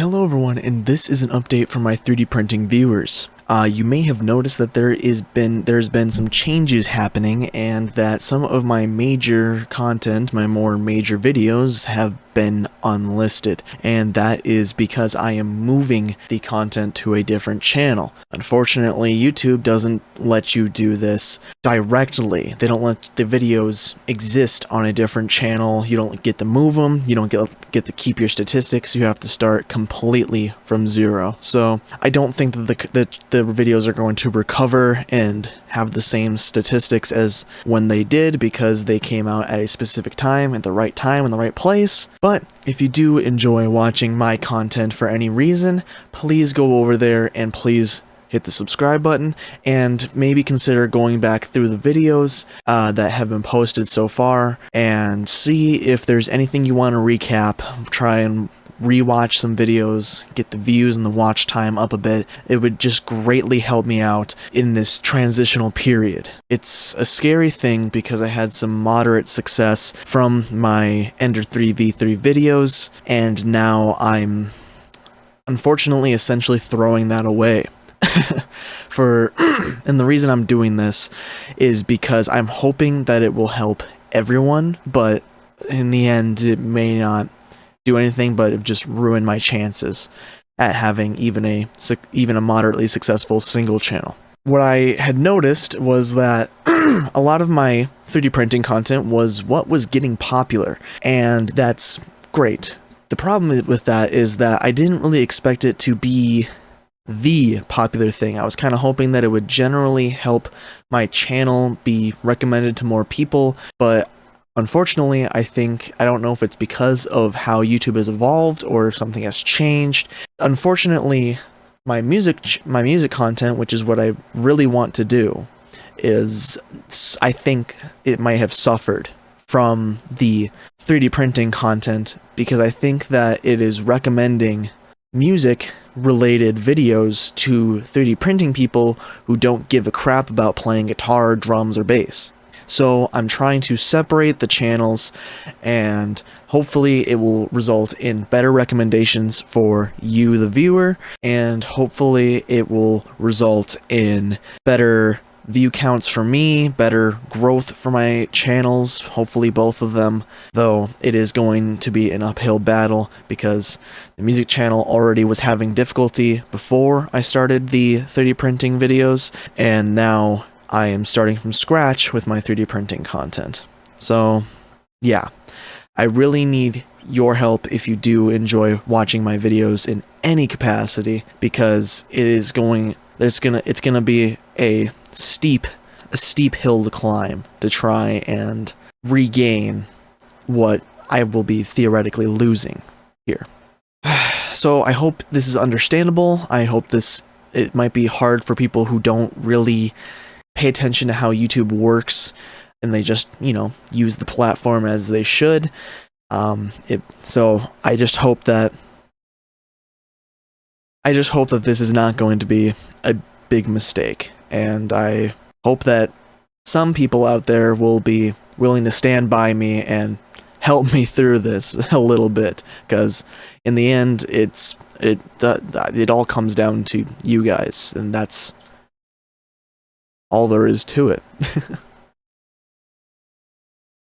Hello everyone, and this is an update for my 3D printing viewers. You may have noticed that there's been some changes happening, and that some of my major content, my more major videos, have been unlisted, and that is because I am moving the content to a different channel. Unfortunately, YouTube doesn't let you do this directly. They don't let the videos exist on a different channel. You don't get to move them, you don't get to keep your statistics, you have to start completely from zero. So I don't think that the videos are going to recover and have the same statistics as when they did, because they came out at a specific time, in the right place. But if you do enjoy watching my content for any reason, please go over there and please hit the subscribe button, and maybe consider going back through the videos that have been posted so far and see if there's anything you want to recap. Try and rewatch some videos, get the views and the watch time up a bit. It would just greatly help me out in this transitional period. It's a scary thing because I had some moderate success from my Ender 3v3 videos, and now I'm unfortunately essentially throwing that away. And the reason I'm doing this is because I'm hoping that it will help everyone, but in the end it may not do anything but just ruin my chances at having even a moderately successful single channel. What I had noticed was that a lot of my 3D printing content was what was getting popular, and that's great. The problem with that is that I didn't really expect it to be the popular thing. I was kind of hoping that it would generally help my channel be recommended to more people, but unfortunately, I don't know if it's because of how YouTube has evolved or if something has changed. Unfortunately, my music content, which is what I really want to do, I think it might have suffered from the 3D printing content, because I think that it is recommending music related videos to 3D printing people who don't give a crap about playing guitar, drums, or bass. So I'm trying to separate the channels, and hopefully it will result in better recommendations for you, the viewer, and hopefully it will result in better view counts for me, better growth for my channels, hopefully both of them, though it is going to be an uphill battle because the music channel already was having difficulty before I started the 3D printing videos, and now I am starting from scratch with my 3D printing content. So yeah, I really need your help if you do enjoy watching my videos in any capacity, because it's gonna be a steep hill to climb to try and regain what I will be theoretically losing here. So I hope this is understandable. I hope it might be hard for people who don't really pay attention to how YouTube works, and they just, use the platform as they should. So I just hope that this is not going to be a big mistake, and I hope that some people out there will be willing to stand by me and help me through this a little bit, because in the end it all comes down to you guys, and that's all there is to it.